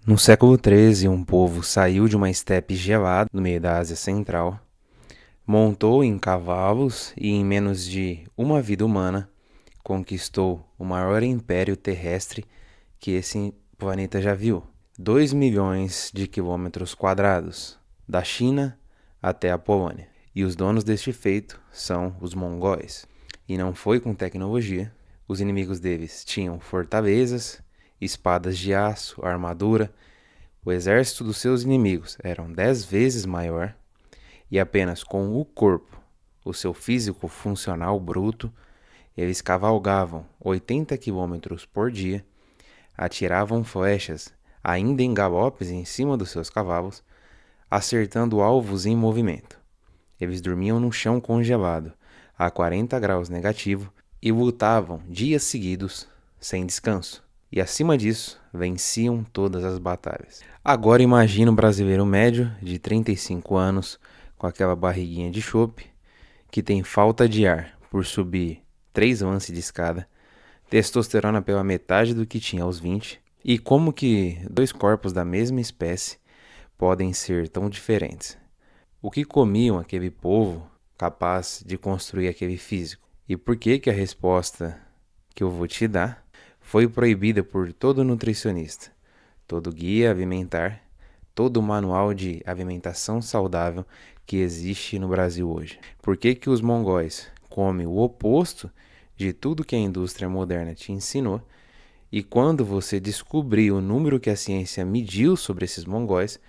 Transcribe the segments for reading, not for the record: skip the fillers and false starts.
No século XIII, um povo saiu de uma estepe gelada no meio da Ásia Central, montou em cavalos e, em menos de uma vida humana, conquistou o maior império terrestre que esse planeta já viu. 2 milhões de quilômetros quadrados, da China até a Polônia. E os donos deste feito são os mongóis. E não foi com tecnologia. Os inimigos deles tinham fortalezas, espadas de aço, armadura. O exército dos seus inimigos era 10 vezes maior e apenas com o corpo, o seu físico funcional bruto, eles cavalgavam 80 quilômetros por dia, atiravam flechas ainda em galopes em cima dos seus cavalos, acertando alvos em movimento. Eles dormiam no chão congelado, a 40 graus negativo, e lutavam dias seguidos, sem descanso. E acima disso, venciam todas as batalhas. Agora imagina um brasileiro médio, de 35 anos, com aquela barriguinha de chope, que tem falta de ar por subir 3 lances de escada, testosterona pela metade do que tinha aos 20, e como que dois corpos da mesma espécie podem ser tão diferentes? O que comiam aquele povo capaz de construir aquele físico? E por que a resposta que eu vou te dar foi proibida por todo nutricionista, todo guia alimentar, todo manual de alimentação saudável que existe no Brasil hoje? Por que os mongóis comem o oposto de tudo que a indústria moderna te ensinou? E quando você descobrir o número que a ciência mediu sobre esses mongóis,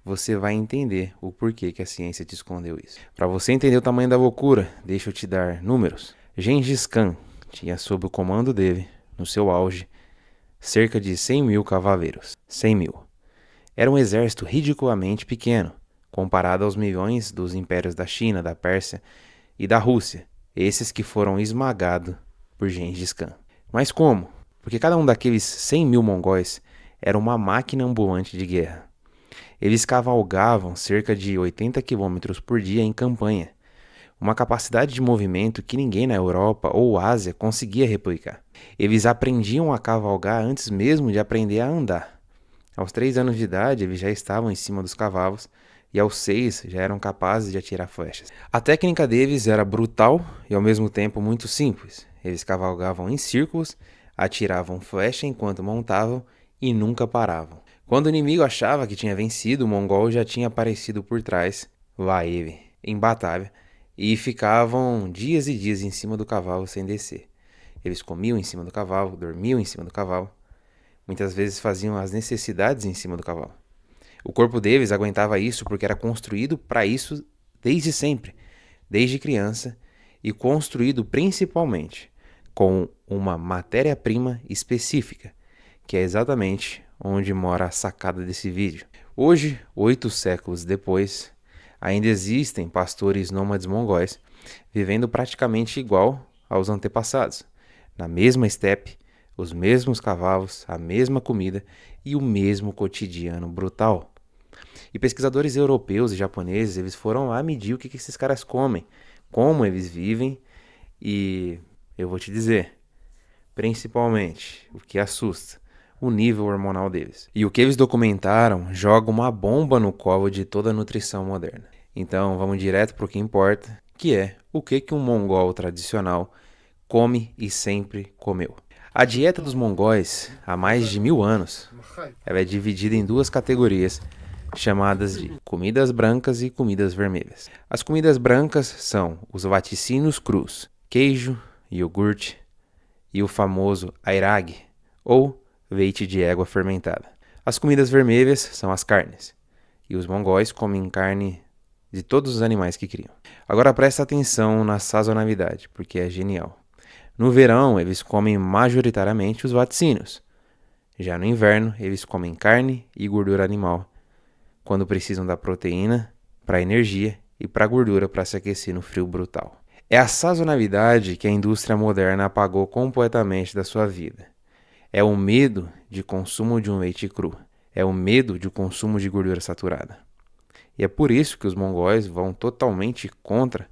você vai entender o porquê que a ciência te escondeu isso. Para você entender o tamanho da loucura, deixa eu te dar números. Gengis Khan tinha sob o comando dele, no seu auge, cerca de 100 mil cavaleiros. 100 mil. Era um exército ridiculamente pequeno, comparado aos milhões dos impérios da China, da Pérsia e da Rússia, esses que foram esmagados por Gengis Khan. Mas como? Porque cada um daqueles 100 mil mongóis era uma máquina ambulante de guerra. Eles cavalgavam cerca de 80 quilômetros por dia em campanha, uma capacidade de movimento que ninguém na Europa ou Ásia conseguia replicar. Eles aprendiam a cavalgar antes mesmo de aprender a andar. Aos 3 anos de idade, eles já estavam em cima dos cavalos e aos 6 já eram capazes de atirar flechas. A técnica deles era brutal e ao mesmo tempo muito simples. Eles cavalgavam em círculos, atiravam flecha enquanto montavam e nunca paravam. Quando o inimigo achava que tinha vencido, o mongol já tinha aparecido por trás, lá ele, em batalha, e ficavam dias e dias em cima do cavalo sem descer. Eles comiam em cima do cavalo, dormiam em cima do cavalo, muitas vezes faziam as necessidades em cima do cavalo. O corpo deles aguentava isso porque era construído para isso desde sempre, desde criança, e construído principalmente com uma matéria-prima específica, que é exatamente onde mora a sacada desse vídeo. Hoje, 8 séculos depois, ainda existem pastores nômades mongóis vivendo praticamente igual aos antepassados, na mesma estepe, os mesmos cavalos, a mesma comida e o mesmo cotidiano brutal. E pesquisadores europeus e japoneses, eles foram lá medir o que esses caras comem, como eles vivem, e eu vou te dizer, principalmente, o que assusta, o nível hormonal deles. E o que eles documentaram joga uma bomba no colo de toda a nutrição moderna. Então vamos direto para o que importa, que é o que um mongol tradicional come e sempre comeu. A dieta dos mongóis, há mais de 1000 anos, ela é dividida em 2 categorias, chamadas de comidas brancas e comidas vermelhas. As comidas brancas são os laticínios crus, queijo, iogurte e o famoso airag, ou leite de égua fermentada. As comidas vermelhas são as carnes, e os mongóis comem carne de todos os animais que criam. Agora presta atenção na sazonalidade, porque é genial. No verão, eles comem majoritariamente os laticínios. Já no inverno, eles comem carne e gordura animal, quando precisam da proteína para energia e para gordura para se aquecer no frio brutal. É a sazonalidade que a indústria moderna apagou completamente da sua vida. É o medo de consumo de um leite cru. É o medo de consumo de gordura saturada. E é por isso que os mongóis vão totalmente contra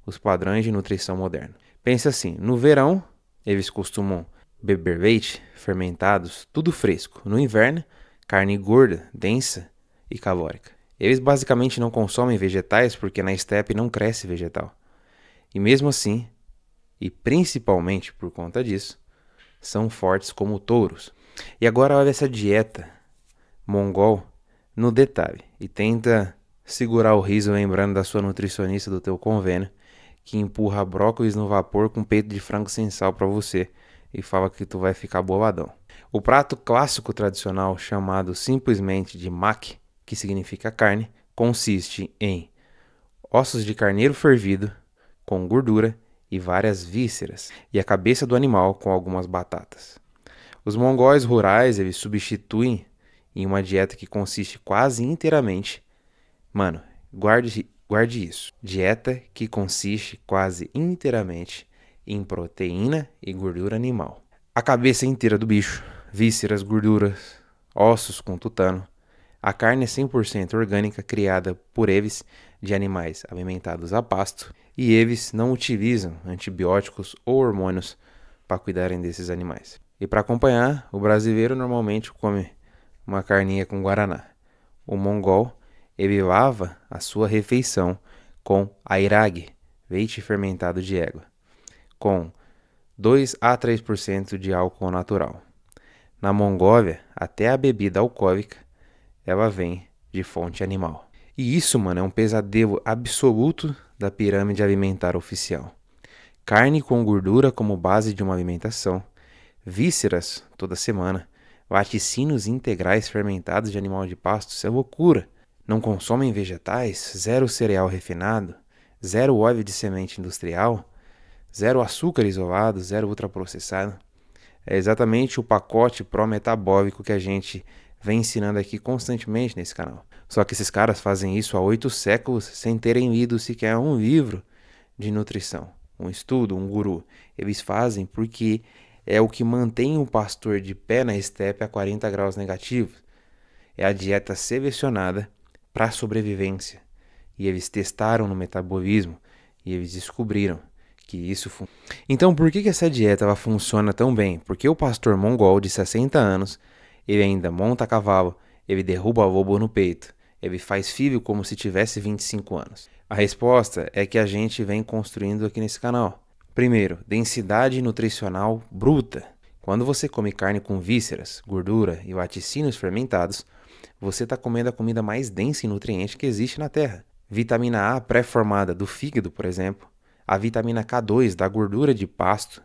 os padrões de nutrição moderna. Pense assim, no verão, eles costumam beber leite, fermentados, tudo fresco. No inverno, carne gorda, densa e calórica. Eles basicamente não consomem vegetais porque na estepe não cresce vegetal. E mesmo assim, e principalmente por conta disso, são fortes como touros. E agora olha essa dieta mongol no detalhe e tenta segurar o riso lembrando da sua nutricionista do teu convênio que empurra brócolis no vapor com peito de frango sem sal para você e fala que tu vai ficar boladão. O prato clássico tradicional chamado simplesmente de mak, que significa carne, consiste em ossos de carneiro fervido com gordura e várias vísceras e a cabeça do animal com algumas batatas. Os mongóis rurais, eles substituem em uma dieta que consiste quase inteiramente. Mano, guarde isso. Dieta que consiste quase inteiramente em proteína e gordura animal. A cabeça inteira do bicho, vísceras, gorduras, ossos com tutano. A carne é 100% orgânica criada por eles de animais alimentados a pasto e eles não utilizam antibióticos ou hormônios para cuidarem desses animais. E para acompanhar, o brasileiro normalmente come uma carninha com guaraná. O mongol, ele lava a sua refeição com airag, leite fermentado de égua, com 2 a 3% de álcool natural. Na Mongólia, até a bebida alcoólica, ela vem de fonte animal. E isso, mano, é um pesadelo absoluto da pirâmide alimentar oficial. Carne com gordura como base de uma alimentação, vísceras toda semana, laticínios integrais fermentados de animal de pasto, isso é loucura. Não consomem vegetais, zero cereal refinado, zero óleo de semente industrial, zero açúcar isolado, zero ultraprocessado. É exatamente o pacote pró-metabólico que a gente vem ensinando aqui constantemente nesse canal. Só que esses caras fazem isso há 8 séculos sem terem lido sequer um livro de nutrição, um estudo, um guru. Eles fazem porque é o que mantém o pastor de pé na estepe a 40 graus negativos. É a dieta selecionada para a sobrevivência. E eles testaram no metabolismo e eles descobriram que isso funciona. Então, por que essa dieta ela funciona tão bem? Porque o pastor mongol de 60 anos, ele ainda monta a cavalo, ele derruba lobo no peito, ele faz filho como se tivesse 25 anos. A resposta é que a gente vem construindo aqui nesse canal. Primeiro, densidade nutricional bruta. Quando você come carne com vísceras, gordura e laticínios fermentados, você está comendo a comida mais densa em nutriente que existe na Terra. Vitamina A pré-formada do fígado, por exemplo, a vitamina K2 da gordura de pasto,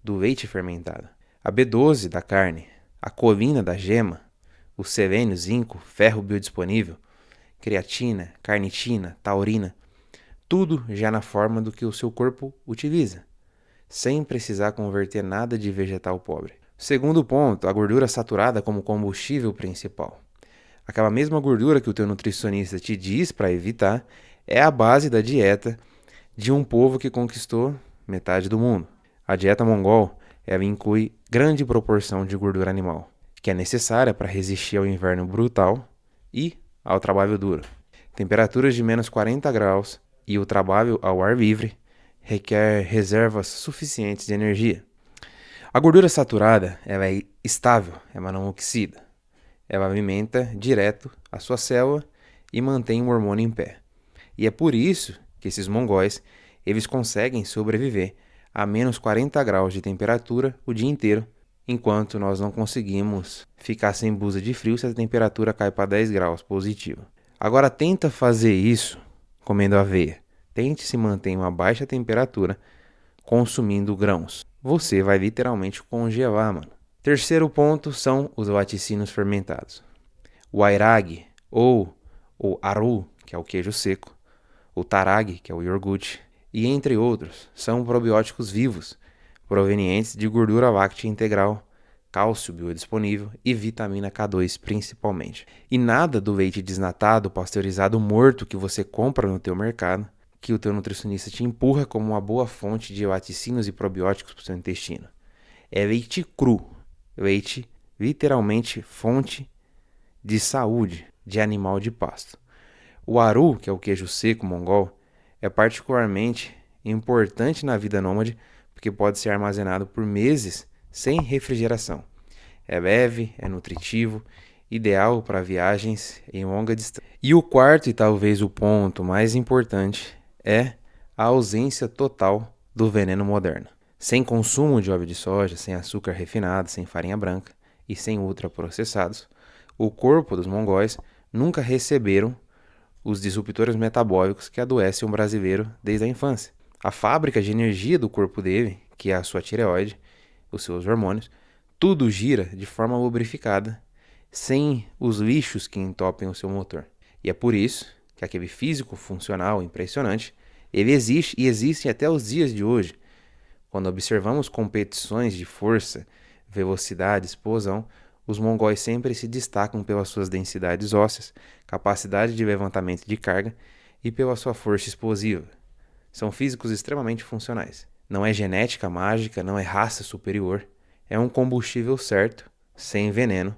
do leite fermentado, a B12 da carne, a colina da gema, o selênio, zinco, ferro biodisponível, creatina, carnitina, taurina, tudo já na forma do que o seu corpo utiliza, sem precisar converter nada de vegetal pobre. Segundo ponto, a gordura saturada como combustível principal. Aquela mesma gordura que o teu nutricionista te diz para evitar é a base da dieta de um povo que conquistou metade do mundo. A dieta mongol, ela inclui grande proporção de gordura animal, que é necessária para resistir ao inverno brutal e ao trabalho duro. Temperaturas de menos 40 graus e o trabalho ao ar livre requer reservas suficientes de energia. A gordura saturada ela é estável, ela não oxida. Ela alimenta direto a sua célula e mantém o hormônio em pé. E é por isso que esses mongóis eles conseguem sobreviver a menos 40 graus de temperatura o dia inteiro, enquanto nós não conseguimos ficar sem blusa de frio se a temperatura cai para 10 graus positivo. Agora tenta fazer isso comendo aveia. Tente se manter em uma baixa temperatura consumindo grãos. Você vai literalmente congelar, mano. Terceiro ponto são os laticínios fermentados. O airag, ou o aru, que é o queijo seco, o tarag, que é o iogurte, e entre outros, são probióticos vivos, provenientes de gordura láctea integral, cálcio biodisponível e vitamina K2 principalmente. E nada do leite desnatado, pasteurizado, morto que você compra no teu mercado, que o teu nutricionista te empurra como uma boa fonte de laticínios e probióticos para o seu intestino. É leite cru. Leite, literalmente, fonte de saúde de animal de pasto. O aru, que é o queijo seco mongol, é particularmente importante na vida nômade porque pode ser armazenado por meses sem refrigeração. É leve, é nutritivo ideal para viagens em longa distância. E o quarto, e talvez o ponto mais importante, é a ausência total do veneno moderno. Sem consumo de óleo de soja, sem açúcar refinado, sem farinha branca e sem ultraprocessados, o corpo dos mongóis nunca receberam os disruptores metabólicos que adoecem o brasileiro desde a infância. A fábrica de energia do corpo dele, que é a sua tireoide, os seus hormônios, tudo gira de forma lubrificada, sem os lixos que entopem o seu motor. E é por isso que aquele físico funcional impressionante, ele existe e existe até os dias de hoje. Quando observamos competições de força, velocidade, explosão, os mongóis sempre se destacam pelas suas densidades ósseas, capacidade de levantamento de carga e pela sua força explosiva. São físicos extremamente funcionais. Não é genética mágica, não é raça superior. É um combustível certo, sem veneno,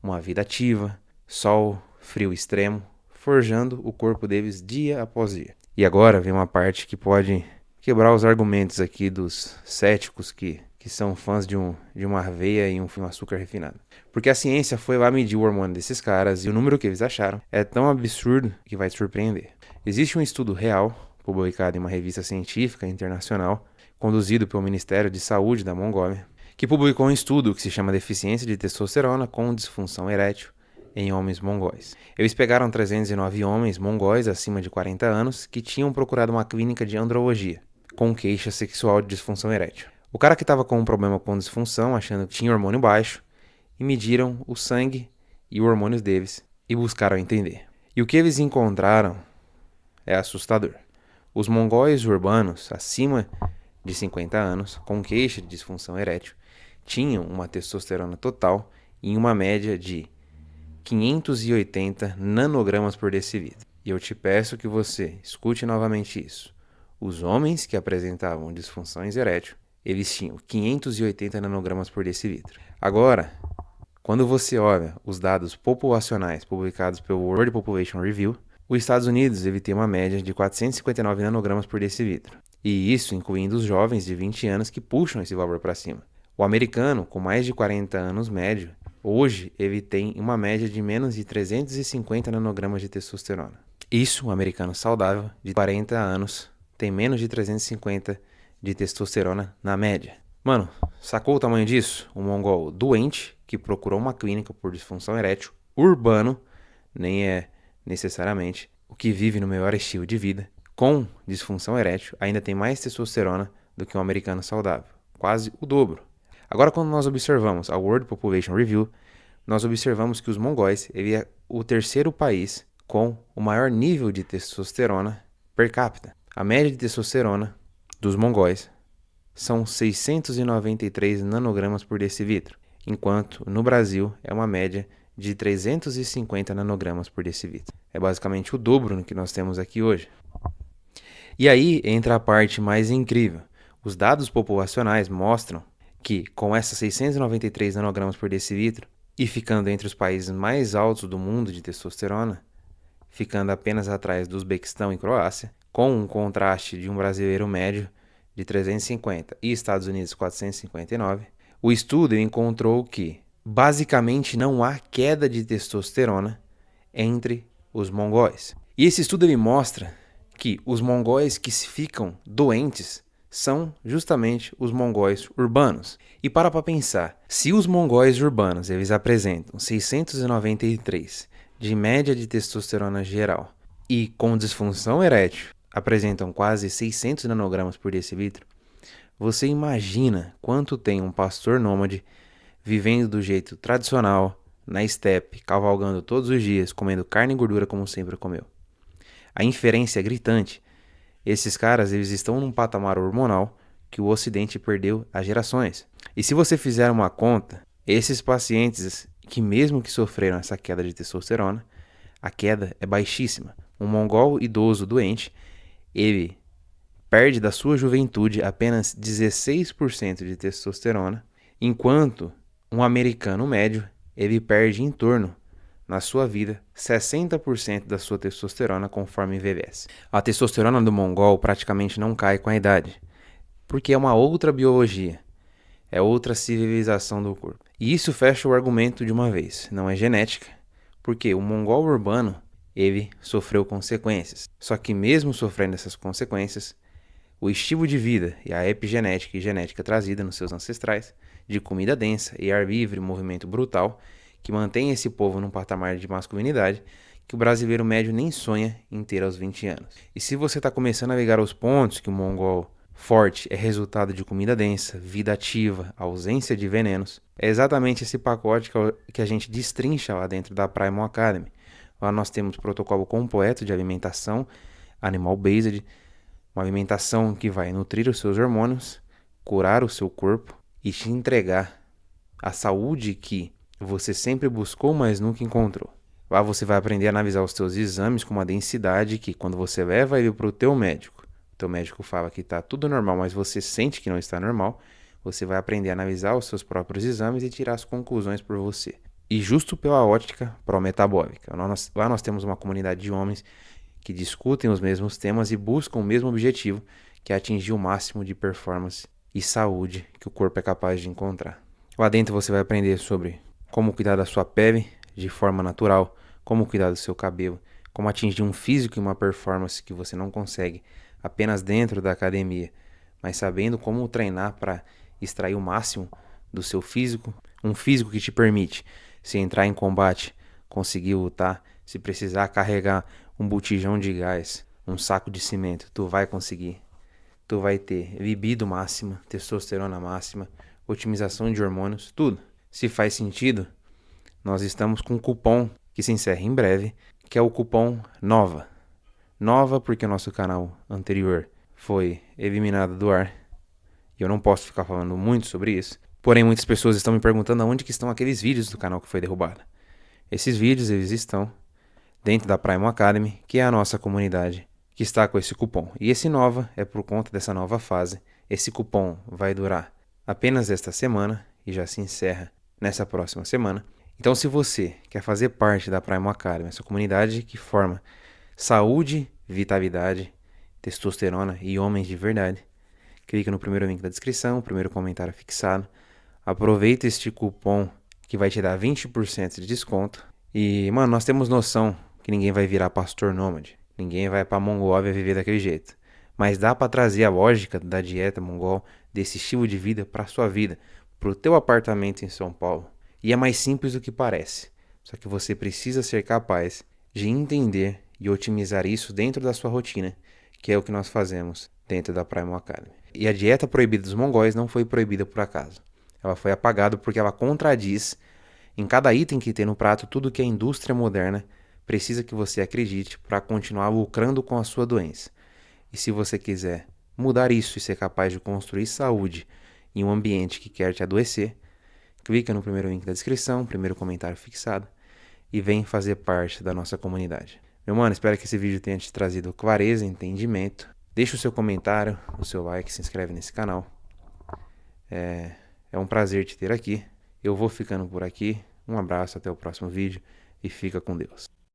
uma vida ativa, sol, frio extremo, forjando o corpo deles dia após dia. E agora vem uma parte que pode quebrar os argumentos aqui dos céticos que são fãs de uma aveia e um açúcar refinado. Porque a ciência foi lá medir o hormônio desses caras e o número que eles acharam é tão absurdo que vai te surpreender. Existe um estudo real, publicado em uma revista científica internacional, conduzido pelo Ministério de Saúde da Mongólia, que publicou um estudo que se chama Deficiência de Testosterona com Disfunção Erétil em Homens Mongóis. Eles pegaram 309 homens mongóis acima de 40 anos que tinham procurado uma clínica de andrologia, com queixa sexual de disfunção erétil. O cara que estava com um problema com disfunção, achando que tinha hormônio baixo, e mediram o sangue e os hormônios deles e buscaram entender. E o que eles encontraram é assustador. Os mongóis urbanos, acima de 50 anos, com queixa de disfunção erétil, tinham uma testosterona total em uma média de 580 nanogramas por decilitro. E eu te peço que você escute novamente isso. Os homens que apresentavam disfunções erétil, eles tinham 580 nanogramas por decilitro. Agora, quando você olha os dados populacionais publicados pelo World Population Review, os Estados Unidos ele tem uma média de 459 nanogramas por decilitro. E isso incluindo os jovens de 20 anos que puxam esse valor para cima. O americano, com mais de 40 anos médio, hoje ele tem uma média de menos de 350 nanogramas de testosterona. Isso, um americano saudável de 40 anos tem menos de 350 de testosterona na média. Mano, sacou o tamanho disso? Um mongol doente que procurou uma clínica por disfunção erétil, urbano, nem é necessariamente o que vive no melhor estilo de vida, com disfunção erétil, ainda tem mais testosterona do que um americano saudável. Quase o dobro. Agora, quando nós observamos a World Population Review, nós observamos que os mongóis ele é o terceiro país com o maior nível de testosterona per capita. A média de testosterona dos mongóis são 693 nanogramas por decilitro, enquanto no Brasil é uma média de 350 nanogramas por decilitro. É basicamente o dobro no que nós temos aqui hoje. E aí entra a parte mais incrível. Os dados populacionais mostram que com essas 693 nanogramas por decilitro e ficando entre os países mais altos do mundo de testosterona, ficando apenas atrás do Uzbequistão e Croácia, com um contraste de um brasileiro médio de 350 e Estados Unidos 459, o estudo encontrou que basicamente não há queda de testosterona entre os mongóis. E esse estudo ele mostra que os mongóis que ficam doentes são justamente os mongóis urbanos. E para pensar, se os mongóis urbanos eles apresentam 693 de média de testosterona geral e com disfunção erétil apresentam quase 600 nanogramas por decilitro, você imagina quanto tem um pastor nômade vivendo do jeito tradicional, na estepe, cavalgando todos os dias, comendo carne e gordura como sempre comeu. A inferência é gritante. Esses caras eles estão num patamar hormonal que o Ocidente perdeu há gerações. E se você fizer uma conta, esses pacientes que mesmo que sofreram essa queda de testosterona, a queda é baixíssima. Um mongol idoso doente, ele perde da sua juventude apenas 16% de testosterona, enquanto um americano médio, ele perde em torno, na sua vida, 60% da sua testosterona conforme envelhece. A testosterona do mongol praticamente não cai com a idade, porque é uma outra biologia. É outra civilização do corpo. E isso fecha o argumento de uma vez. Não é genética, porque o mongol urbano, ele sofreu consequências. Só que mesmo sofrendo essas consequências, o estilo de vida e a epigenética e genética trazida nos seus ancestrais, de comida densa e ar livre, movimento brutal, que mantém esse povo num patamar de masculinidade que o brasileiro médio nem sonha em ter aos 20 anos. E se você está começando a ligar os pontos que o mongol forte é resultado de comida densa, vida ativa, ausência de venenos, é exatamente esse pacote que a gente destrincha lá dentro da Primal Academy. Lá nós temos protocolo completo de alimentação animal-based, uma alimentação que vai nutrir os seus hormônios, curar o seu corpo e te entregar a saúde que você sempre buscou, mas nunca encontrou. Lá você vai aprender a analisar os seus exames com uma densidade que, quando você leva ele para o teu médico fala que está tudo normal, mas você sente que não está normal, você vai aprender a analisar os seus próprios exames e tirar as conclusões por você. E justo pela ótica pró-metabólica. Lá nós temos uma comunidade de homens que discutem os mesmos temas e buscam o mesmo objetivo, que é atingir o máximo de performance e saúde que o corpo é capaz de encontrar. Lá dentro você vai aprender sobre como cuidar da sua pele de forma natural, como cuidar do seu cabelo, como atingir um físico e uma performance que você não consegue apenas dentro da academia, mas sabendo como treinar para extrair o máximo do seu físico, um físico que te permite, se entrar em combate, conseguir lutar, se precisar carregar um botijão de gás, um saco de cimento, tu vai conseguir. Tu vai ter libido máxima, testosterona máxima, otimização de hormônios, tudo. Se faz sentido, nós estamos com um cupom que se encerra em breve, que é o cupom NOVA. Nova porque o nosso canal anterior foi eliminado do ar. E eu não posso ficar falando muito sobre isso. Porém, muitas pessoas estão me perguntando aonde que estão aqueles vídeos do canal que foi derrubado. Esses vídeos, eles estão dentro da Primal Academy, que é a nossa comunidade, que está com esse cupom. E esse nova é por conta dessa nova fase. Esse cupom vai durar apenas esta semana e já se encerra nessa próxima semana. Então, se você quer fazer parte da Primal Academy, essa comunidade que forma saúde, vitalidade, testosterona e homens de verdade, clica no primeiro link da descrição, primeiro comentário fixado. Aproveita este cupom que vai te dar 20% de desconto. E, mano, nós temos noção que ninguém vai virar pastor nômade. Ninguém vai pra Mongólia viver daquele jeito. Mas dá pra trazer a lógica da dieta mongol, desse estilo de vida pra sua vida, pro teu apartamento em São Paulo. E é mais simples do que parece. Só que você precisa ser capaz de entender e otimizar isso dentro da sua rotina, que é o que nós fazemos dentro da Primal Academy. E a dieta proibida dos mongóis não foi proibida por acaso. Ela foi apagada porque ela contradiz em cada item que tem no prato tudo que a indústria moderna precisa que você acredite para continuar lucrando com a sua doença. E se você quiser mudar isso e ser capaz de construir saúde em um ambiente que quer te adoecer, clica no primeiro link da descrição, primeiro comentário fixado, e vem fazer parte da nossa comunidade. Meu mano, espero que esse vídeo tenha te trazido clareza e entendimento. Deixa o seu comentário, o seu like, se inscreve nesse canal. É um prazer te ter aqui. Eu vou ficando por aqui. Um abraço, até o próximo vídeo e fica com Deus.